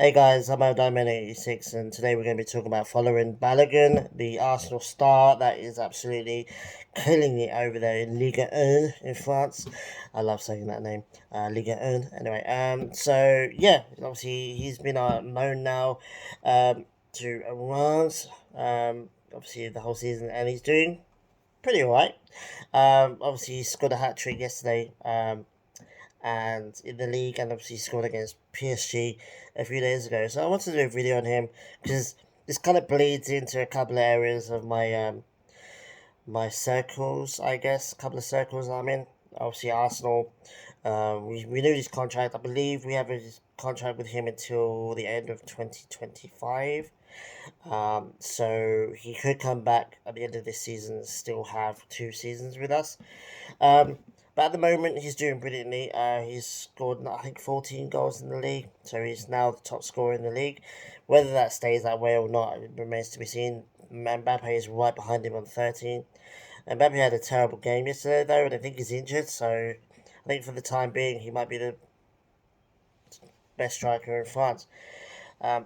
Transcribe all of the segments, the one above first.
Hey guys, I'm Diamond86 and today we're going to be talking about Folarin Balogun, the Arsenal star that is absolutely killing it over there in Ligue 1 in France. I love saying that name, Ligue 1. Anyway, obviously he's been known now to Reims, obviously the whole season, and he's doing pretty alright. Obviously he scored a hat-trick yesterday, and in the league, and obviously scored against PSG a few days ago. So I wanted to do a video on him because this kind of bleeds into a couple of areas of my circles, I guess. A couple of circles I'm in. Obviously, Arsenal. We renewed his contract. I believe we have a contract with him until the end of 2025. So he could come back at the end of this season and still have 2 seasons with us. Um, but at the moment, he's doing brilliantly. He's scored, I think, 14 goals in the league, so he's now the top scorer in the league. Whether that stays that way or not, it remains to be seen. Mbappe is right behind him on 13. Mbappe had a terrible game yesterday, though, and I think he's injured, so I think for the time being, he might be the best striker in France. Um,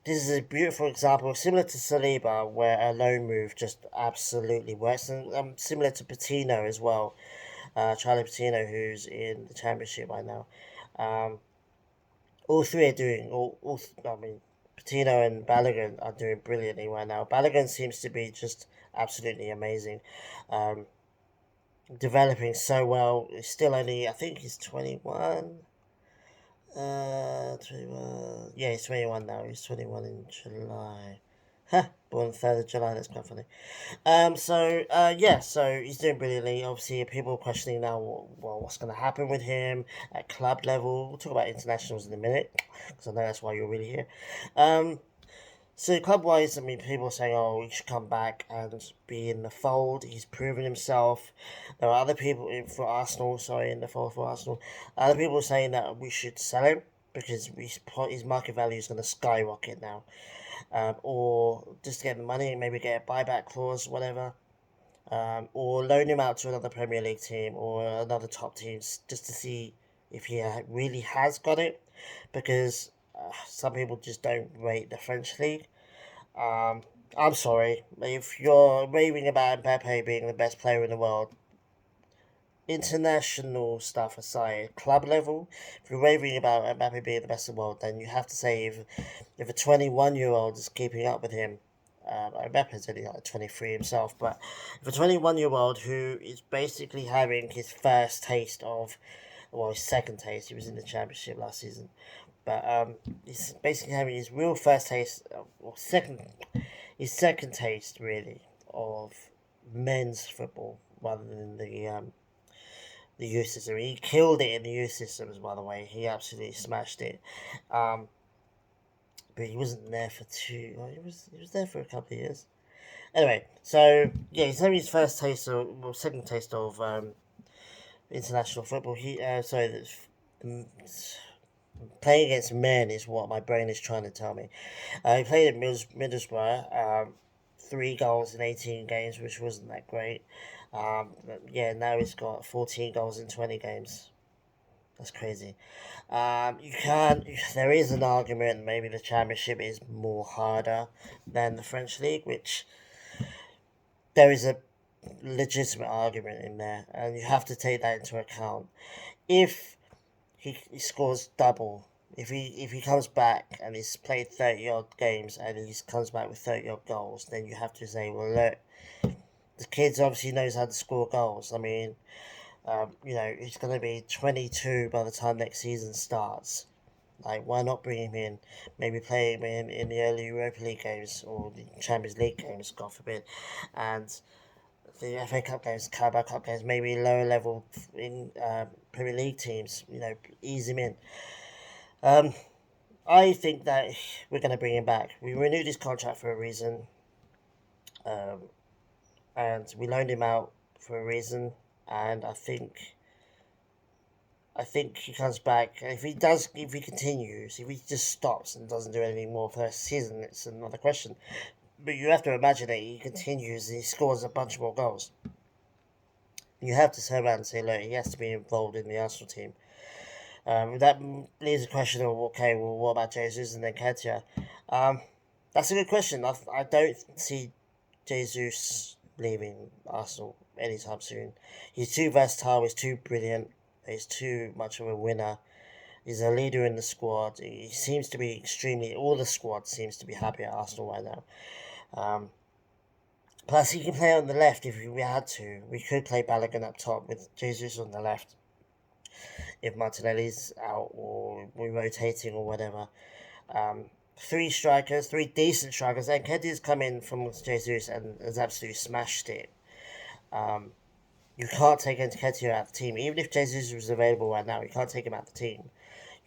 this is a beautiful example, similar to Saliba, where a loan move just absolutely works, and similar to Patino as well. Charlie Patino, who's in the championship right now. Um, all three are doing I mean, Patino and Balogun are doing brilliantly right now. Balogun seems to be just absolutely amazing, um, developing so well. He's still only, I think he's 21. 21. Yeah, he's 21 now. He's 21 in July. Huh, born the 3rd of July. That's quite funny. So he's doing brilliantly. Obviously, people are questioning now, well, what's going to happen with him at club level. We'll talk about internationals in a minute, because I know that's why you're really here. Um, so club wise, I mean, people are saying, oh, he should come back and be in the fold. He's proven himself. There are other people for Arsenal, sorry, in the fold for Arsenal. Other people are saying that we should sell him because his market value is going to skyrocket now. Or just to get the money, maybe get a buyback clause, whatever, or loan him out to another Premier League team or another top team just to see if he really has got it, because some people just don't rate the French league. Um, I'm sorry if you're raving about Mbappe being the best player in the world. International stuff aside, club level, if you're raving about Mbappe being the best in the world, then you have to say if a 21-year-old is keeping up with him, Mbappe's only like 23 himself, but if a 21-year-old who is basically having his first taste of, well, his second taste, he was in the championship last season, but he's basically having his real first taste, or his second taste really of men's football rather than the youth system. He killed it in the youth systems, by the way. He absolutely smashed it. Um, but he wasn't there for two. Well, he was there for a couple of years. Anyway, so yeah, he's having his first taste of, well, second taste of international football. Playing against men is what my brain is trying to tell me. He played at Middlesbrough, 3 goals in 18 games, which wasn't that great. But yeah, now he's got 14 goals in 20 games. That's crazy. You can't. There is an argument. Maybe the championship is more harder than the French league, which there is a legitimate argument in there, and you have to take that into account. If he scores double, if he comes back and he's played 30 odd games and he comes back with 30 odd goals, then you have to say, well, look, the kid obviously knows how to score goals. I mean, he's going to be 22 by the time next season starts. Like, why not bring him in? Maybe play him in the early Europa League games or the Champions League games, God forbid, and the FA Cup games, Carabao Cup games, maybe lower level in Premier League teams. Ease him in. Um, I think that we're going to bring him back. We renewed his contract for a reason, um, and we loaned him out for a reason. And I think he comes back. If he continues, if he just stops and doesn't do anything more for the season, it's another question. But you have to imagine that he continues and he scores a bunch more goals. You have to turn around and say, look, he has to be involved in the Arsenal team. That leaves a question of, okay, well, what about Jesus and then Ketia? Um, that's a good question. I don't see Jesus leaving Arsenal anytime soon. He's too versatile, he's too brilliant, he's too much of a winner. He's a leader in the squad. He seems to be extremely. All the squad seems to be happy at Arsenal right now. Um, Plus, he can play on the left if we had to. We could play Balogun up top with Jesus on the left if Martinelli's out or we're rotating or whatever. Um, Three strikers, three decent strikers. And Keddy's come in from Jesus and has absolutely smashed it. Um, you can't take Nketiah out of the team. Even if Jesus was available right now, you can't take him out of the team.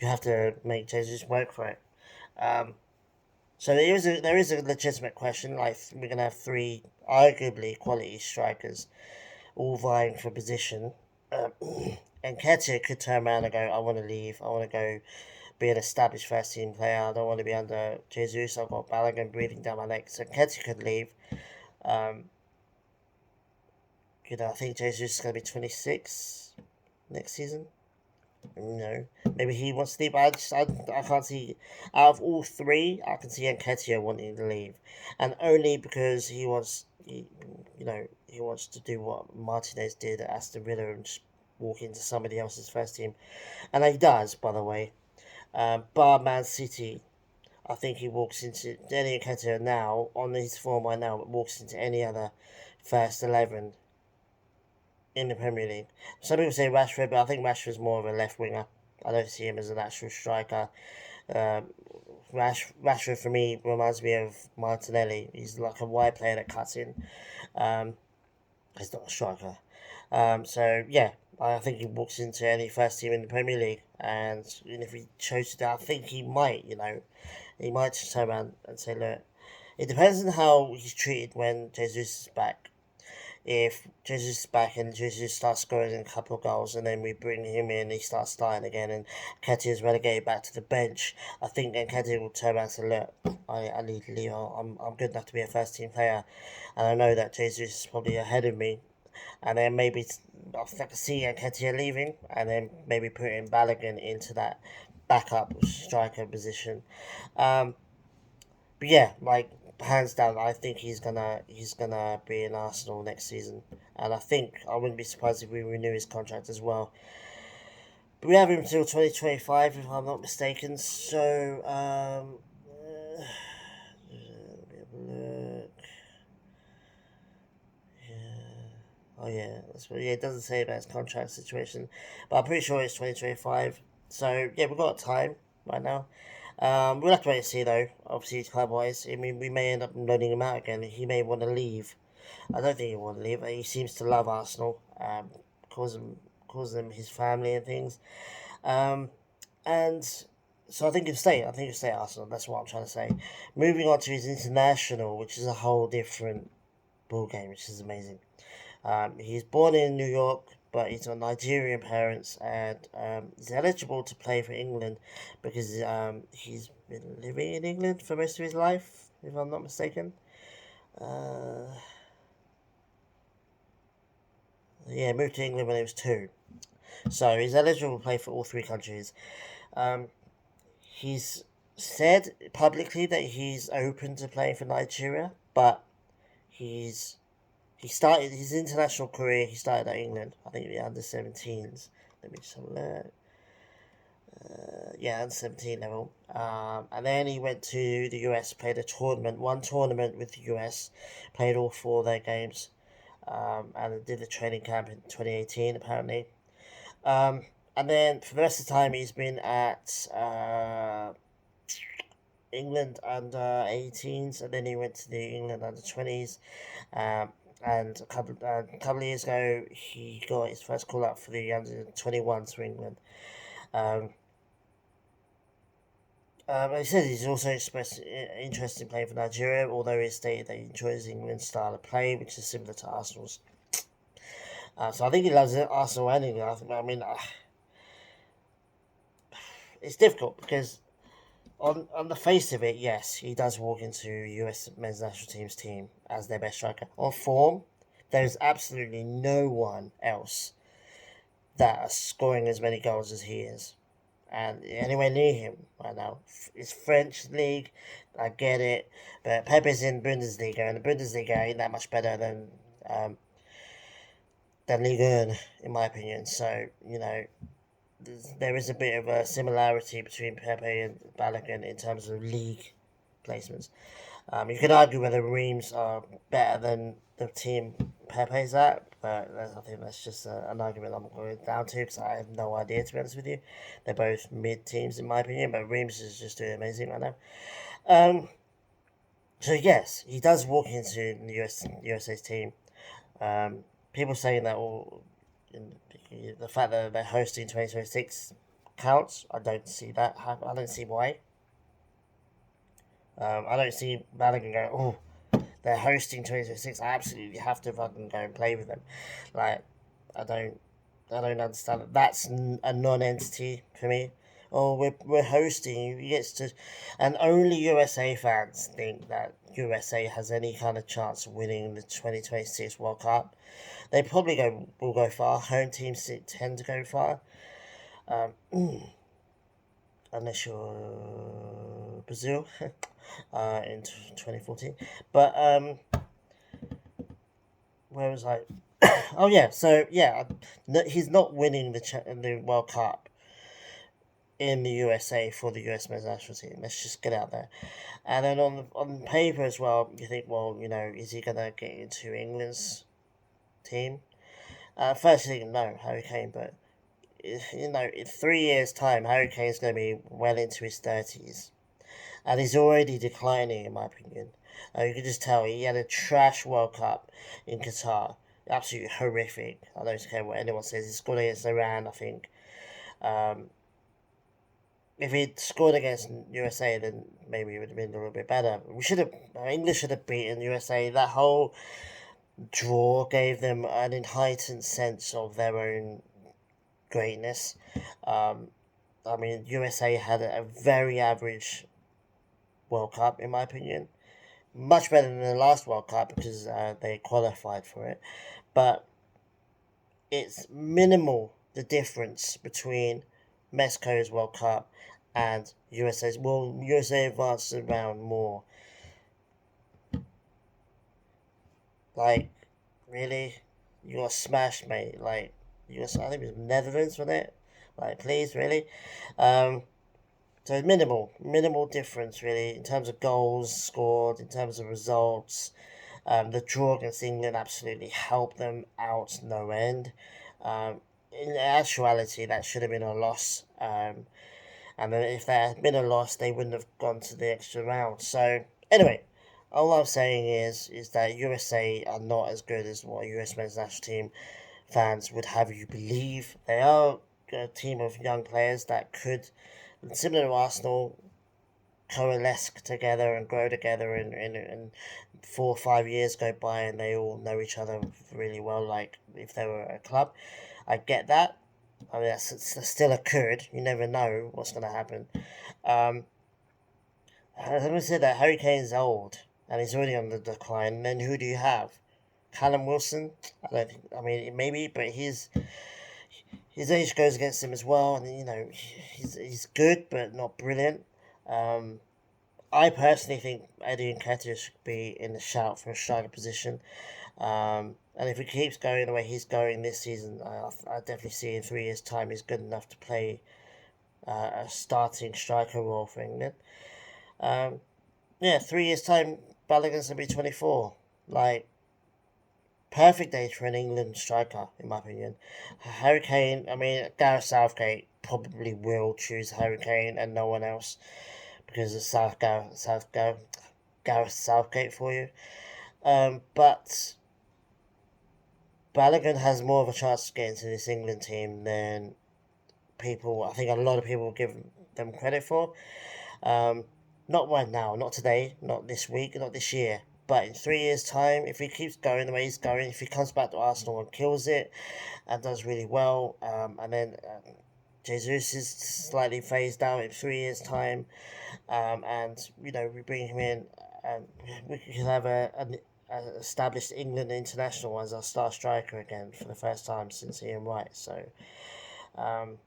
You have to make Jesus work for it. Um, so there is a legitimate question. Like, we're gonna have three arguably quality strikers all vying for position. Um, and Ketia could turn around and go, I want to leave. I want to go be an established first team player. I don't want to be under Jesus. I've got Balogun breathing down my neck. So Ketia could leave. Um, I think Jesus is going to be 26 next season. Maybe he wants to leave. I can't see. Out of all three, I can see Nketiah wanting to leave, and only because he wants to do what Martinez did at Aston Villa and just walk into somebody else's first team, and he does, by the way. Bar Man City, I think he walks into Denny Nketiah now on his form right now, but walks into any other first 11 in the Premier League. Some people say Rashford, but I think Rashford's more of a left winger. I don't see him as an actual striker. Um, Rashford for me reminds me of Martinelli. He's like a wide player that cuts in. Um, he's not a striker. So yeah, I think he walks into any first team in the Premier League, and if he chose to do, I think he might. He might just turn around and say, look, it depends on how he's treated when Jesus is back. If Jesus is back and Jesus starts scoring a couple of goals and then we bring him in, he starts starting again and Nketiah is relegated back to the bench, I think Nketiah will turn around and say, look, I need to leave. I'm good enough to be a first team player, and I know that Jesus is probably ahead of me. And then maybe I can see Nketiah leaving and then maybe putting Balogun into that backup striker position. Um, but yeah, like, hands down, I think he's gonna be in Arsenal next season, and I think I wouldn't be surprised if we renew his contract as well. But we have him until 2025, if I'm not mistaken. So let me have a look. Yeah. Oh yeah, it doesn't say about his contract situation, but I'm pretty sure it's 2025. So yeah, we've got time right now. We'll have to wait and see though. Obviously, club wise, I mean, we may end up loaning him out again. He may want to leave. I don't think he will want to leave. He seems to love Arsenal. Calls them his family and things. Um, and so I think he'll stay. I think he'll stay at Arsenal. That's what I'm trying to say. Moving on to his international, which is a whole different ball game, which is amazing. He's born in New York, but he's got Nigerian parents, and he's eligible to play for England because he's been living in England for most of his life, if I'm not mistaken. Uh, yeah, moved to England when he was 2. So he's eligible to play for all three countries. Um, he's said publicly that he's open to playing for Nigeria, but he's he started his international career. He started at England. I think the under 17s. Let me just have a look. Yeah, under 17 level. And then he went to the US, played a tournament, one tournament with the US, played all 4 of their games, and did a training camp in 2018 apparently. And then for the rest of the time, he's been at England under 18s, and then he went to the England under 20s. Um, and a couple of years ago, he got his first call up for the under 21s for England. Um, he said he's also expressed interest in playing for Nigeria, although he stated that he enjoys England's style of play, which is similar to Arsenal's. So I think he loves it, Arsenal and England. I mean, it's difficult because on the face of it, yes, he does walk into US men's national team as their best striker. On form, there is absolutely no one else that is scoring as many goals as he is. anywhere near him right now. It's French league, I get it, but Pepe's in Bundesliga, and the Bundesliga ain't that much better um, than Ligue 1, in my opinion. So there is a bit of a similarity between Pepe and Balogun in terms of league placements. You could argue whether Reims are better than the team Pepe's at, but I think that's just an argument I'm going down to because I have no idea, to be honest with you. They're both mid teams, in my opinion, but Reims is just doing amazing right now. Um, so, yes, he does walk into the USA's team. Um, People saying that the fact that they're hosting 2026 counts. I don't see that. I don't see why. I don't see Balogun going, they're hosting 2026. I absolutely have to fucking go and play with them. Like, I don't, I don't understand that. That's a non-entity for me. Oh, we're hosting. You get to, and only USA fans think that USA has any kind of chance of winning the 2026 World Cup. They probably will go far. Home teams tend to go far. Unless you're Brazil in 2014. But where was I? Oh yeah, so yeah, he's not winning the World Cup in the USA for the US men's national team. Let's just get out there. And then on paper as well, you think, well, is he gonna get into England's team? First thing, no, Harry Kane, but in 3 years' time, Harry Kane's going to be well into his 30s. And he's already declining, in my opinion. You can just tell he had a trash World Cup in Qatar. Absolutely horrific. I don't care what anyone says. He scored against Iran, I think. Um, if he'd scored against USA, then maybe it would have been a little bit better. English should have beaten USA. That whole draw gave them an heightened sense of their own greatness. Um, USA had a very average World Cup, in my opinion. Much better than the last World Cup because they qualified for it. But it's minimal, the difference between Mexico's World Cup and USA's. Well, USA advanced around more. Like, really? You got smashed, mate. Like, I think it was Netherlands, wasn't it? Like, please, really? Um, So minimal difference really in terms of goals scored, in terms of results. The draw against England absolutely helped them out no end. In actuality, that should have been a loss. And then if there had been a loss, they wouldn't have gone to the extra round. So anyway, all I'm saying is that USA are not as good as what US men's national team fans would have you believe. They are a team of young players that could, similar to Arsenal, coalesce together and grow together, and 4 or 5 years go by and they all know each other really well, like if they were a club. I get that. I mean, that's still occurred. You never know what's going to happen. Um, Having said that, Harry Kane's old and he's already on the decline. And then who do you have? Callum Wilson? I don't think. I mean, maybe, but his age goes against him as well. And he's good, but not brilliant. Um, I personally think Eddie Nketiah should be in the shout for a striker position. And if he keeps going the way he's going this season, I definitely see in 3 years' time he's good enough to play a starting striker role for England. Um, yeah, 3 years' time, Balogun's going to be 24. Like, perfect age for an England striker, in my opinion. Harry Kane, I mean, Gareth Southgate probably will choose Harry Kane and no one else because it's Gareth Southgate for you. But Balogun has more of a chance to get into this England team than I think a lot of people give them credit for. Um, Not right now, not today, not this week, not this year. But in 3 years' time, if he keeps going the way he's going, if he comes back to Arsenal and kills it and does really well, and then Jesus is slightly phased out in 3 years' time, and we bring him in, and we can have an established England international as our star striker again for the first time since Ian Wright. So, um,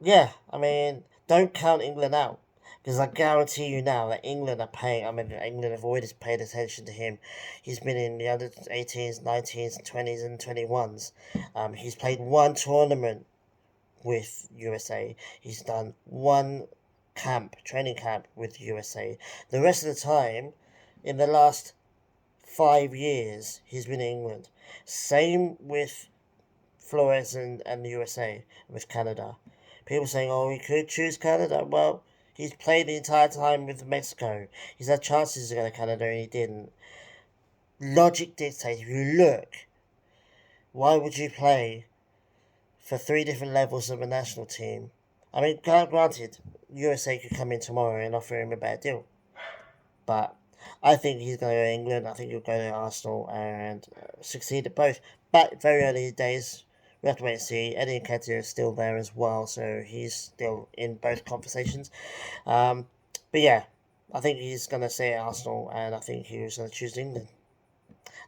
Yeah, I mean, don't count England out. Because I guarantee you now that England are paying. I mean, England have always paid attention to him. He's been in the under 18s, 19s, 20s, and 21s. He's played one tournament with USA. He's done one training camp with USA. The rest of the time, in the last 5 years, he's been in England. Same with Flores and the USA, with Canada. People saying, oh, he could choose Canada. Well, he's played the entire time with Mexico. He's had chances to go to Canada and he didn't. Logic dictates, if you look, why would you play for three different levels of a national team? I mean, granted, USA could come in tomorrow and offer him a better deal. But I think he's going to go to England. I think he'll go to Arsenal and succeed at both. But very early days, we have to wait and see. Eddie Nketiah is still there as well, so he's still in both conversations. Um, but yeah, I think he's going to stay at Arsenal, and I think he's going to choose England.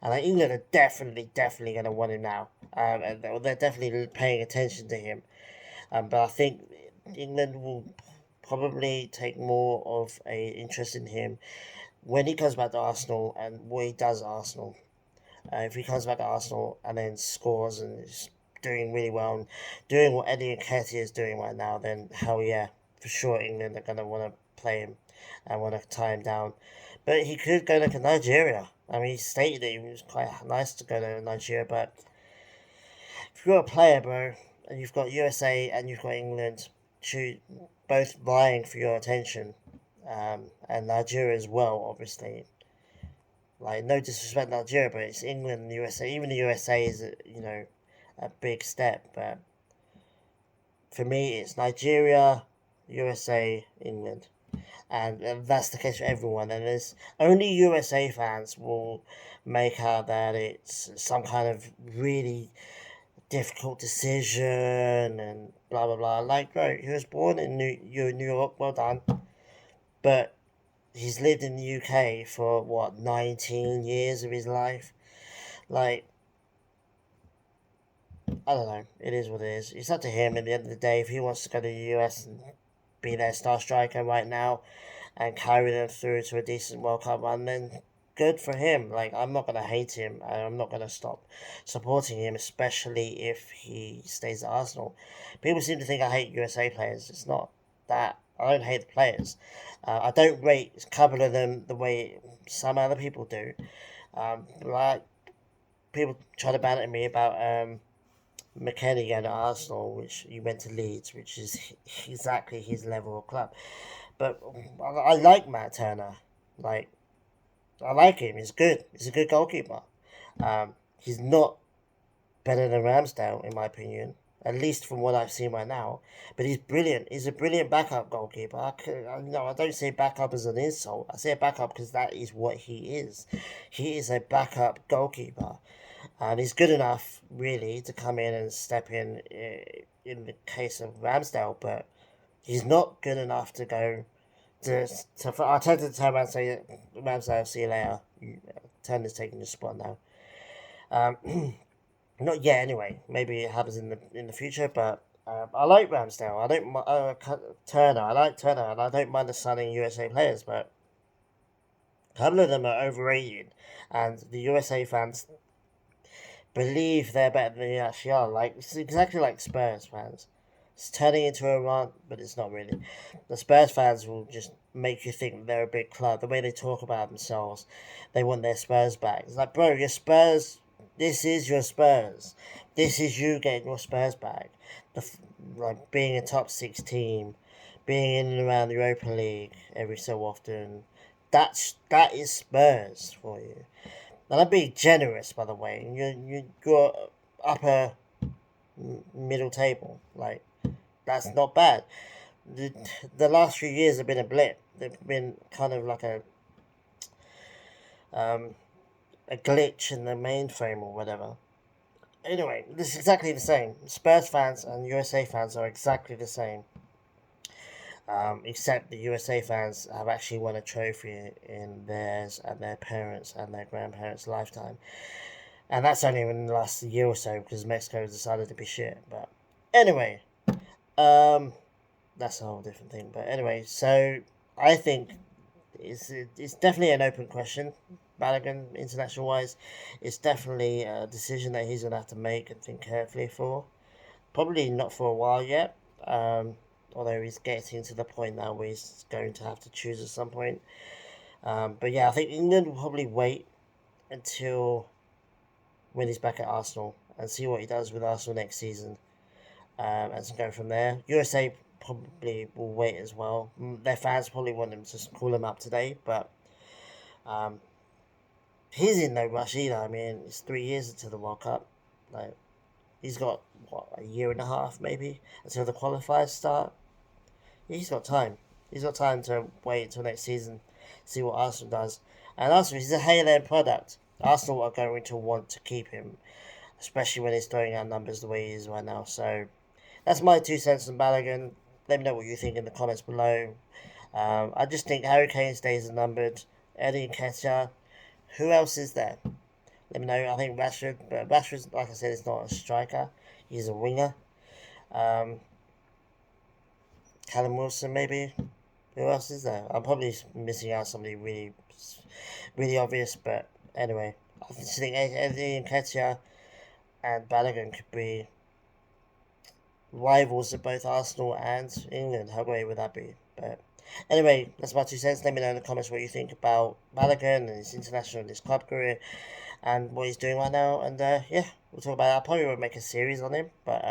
And England are definitely going to want him now. And they're definitely paying attention to him. But I think England will probably take more of a interest in him when he comes back to Arsenal and what he does at Arsenal. If he comes back to Arsenal and then scores and is doing really well and doing what Eddie Nketiah is doing right now, then hell yeah, for sure England are going to want to play him and want to tie him down. But he could go to Nigeria. I mean, he stated that it was quite nice to go to Nigeria, but if you're a player, bro, and you've got USA and you've got England, both vying for your attention, and Nigeria as well, obviously. Like, no disrespect to Nigeria, but it's England and the USA. Even the USA is, a big step. But for me, it's Nigeria, USA, England. And that's the case for everyone. And there's only USA fans will make out that it's some kind of really difficult decision and blah blah blah. Like, bro, he was born in New York, well done. But he's lived in the UK for what, 19 years of his life. Like, I don't know. It is what it is. It's up to him at the end of the day. If he wants to go to the US and be their star striker right now and carry them through to a decent World Cup run, then good for him. Like, I'm not gonna hate him, and I'm not gonna stop supporting him, especially if he stays at Arsenal. People seem to think I hate USA players. It's not that. I don't hate the players. I don't rate a couple of them the way some other people do. Like, people try to ban at me about McKennie going to Arsenal, which he went to Leeds, which is exactly his level of club. But I like Matt Turner. Like, I like him. He's good. He's a good goalkeeper. He's not better than Ramsdale, in my opinion. At least from what I've seen right now. But he's brilliant. He's a brilliant backup goalkeeper. I don't say backup as an insult. I say backup because that is what he is. He is a backup goalkeeper. And he's good enough, really, to come in and step in the case of Ramsdale. But he's not good enough to go I tend to turn around and say, Ramsdale, see you later. Turner's taking your spot now. Not yet, anyway. Maybe it happens in the future, but I like Ramsdale. I don't Turner. I like Turner, and I don't mind the signing USA players, but a couple of them are overrated, and the USA fans believe they're better than they actually are. Like, it's exactly like Spurs fans. It's turning into a rant, but it's not really. The Spurs fans will just make you think they're a big club. The way they talk about themselves, they want their Spurs back. It's like, bro, your Spurs. This is your Spurs. This is you getting your Spurs back. Like, being a top six team, being in and around the Europa League every so often. That is Spurs for you. And I'm being generous, by the way. You're upper middle table. Like, that's not bad. The, the last few years have been a blip. They've been kind of like um, a glitch in the mainframe or whatever. Anyway, this is exactly the same. Spurs fans and USA fans are exactly the same. Except the USA fans have actually won a trophy in theirs and their parents' and their grandparents' lifetime. And that's only in the last year or so because Mexico has decided to be shit. But anyway, that's a whole different thing. But anyway, so I think it's definitely an open question. Balogun, international wise, it's definitely a decision that he's gonna have to make and think carefully for. Probably not for a while yet. Um, Although he's getting to the point now where he's going to have to choose at some point. But yeah, I think England will probably wait until when he's back at Arsenal and see what he does with Arsenal next season, and go from there. USA probably will wait as well. Their fans probably want them to call him up today, but um, he's in no rush either. I mean, it's 3 years until the World Cup. Like, he's got what, a year and a half maybe until the qualifiers start. He's got time. He's got time to wait until next season, see what Arsenal does. And Arsenal, he's a Halo end product. Arsenal are going to want to keep him, especially when he's throwing out numbers the way he is right now. So that's my 2 cents on Balogun. Let me know what you think in the comments below. I just think Harry Kane's days are numbered. Eddie Nketiah. Who else is there? Let me know. I think Rashford, but Rashford, like I said, is not a striker. He's a winger. Um, Callum Wilson, maybe. Who else is there? I'm probably missing out somebody really, really obvious, but anyway, I just think Eddie Nketiah and Balogun could be rivals of both Arsenal and England. How great would that be? But anyway, that's my 2 cents. Let me know in the comments what you think about Balogun and his international and his club career and what he's doing right now. And yeah, we'll talk about it. I probably won't make a series on him, but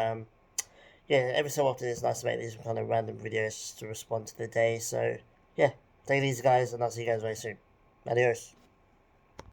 yeah, every so often it's nice to make these kind of random videos to respond to the day. So yeah, take it easy, guys, and I'll see you guys very soon. Adios.